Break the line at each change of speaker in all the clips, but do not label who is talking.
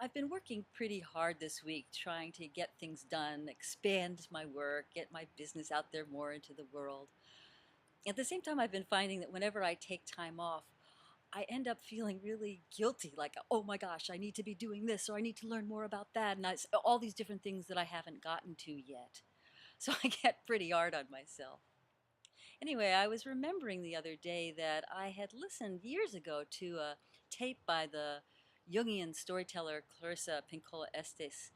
I've been working pretty hard this week trying to get things done, expand my work, get my business out there more into the world. At the same time, I've been finding that whenever I take time off, I end up feeling really guilty, like, oh my gosh, I need to be doing this or I need to learn more about that, and all these different things that I haven't gotten to yet. So I get pretty hard on myself. Anyway, I was remembering the other day that I had listened years ago to a tape by the Jungian storyteller Clarissa Pinkola Estes,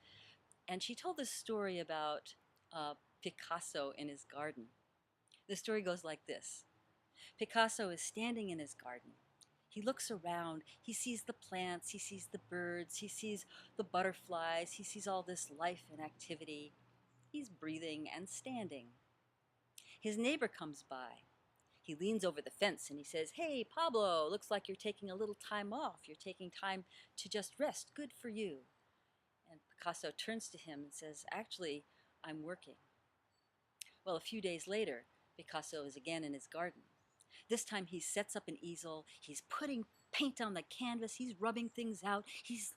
and she told this story about Picasso in his garden. The story goes like this. Picasso is standing in his garden. He looks around, he sees the plants, he sees the birds, he sees the butterflies, he sees all this life and activity. He's breathing and standing. His neighbor comes by. He leans over the fence and he says, "Hey, Pablo, looks like you're taking a little time off. You're taking time to just rest. Good for you." And Picasso turns to him and says, "Actually, I'm working." Well, a few days later, Picasso is again in his garden. This time he sets up an easel. He's putting paint on the canvas. He's rubbing things out. He's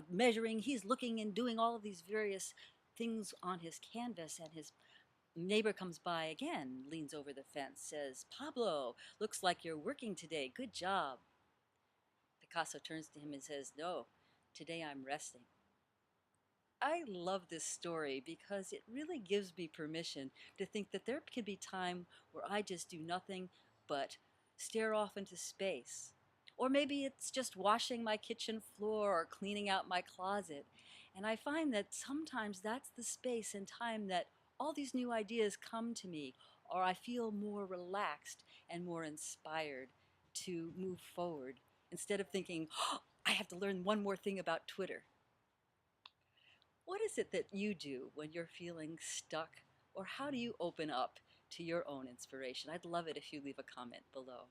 measuring. He's looking and doing all of these various things on his canvas. And his neighbor comes by again, leans over the fence, says, "Pablo, looks like you're working today. Good job." Picasso turns to him and says, "No, today I'm resting." I love this story because it really gives me permission to think that there can be time where I just do nothing but stare off into space. Or maybe it's just washing my kitchen floor or cleaning out my closet. And I find that sometimes that's the space and time that all these new ideas come to me, or I feel more relaxed and more inspired to move forward instead of thinking, "Oh, I have to learn one more thing about Twitter." What is it that you do when you're feeling stuck, or how do you open up to your own inspiration? I'd love it if you leave a comment below.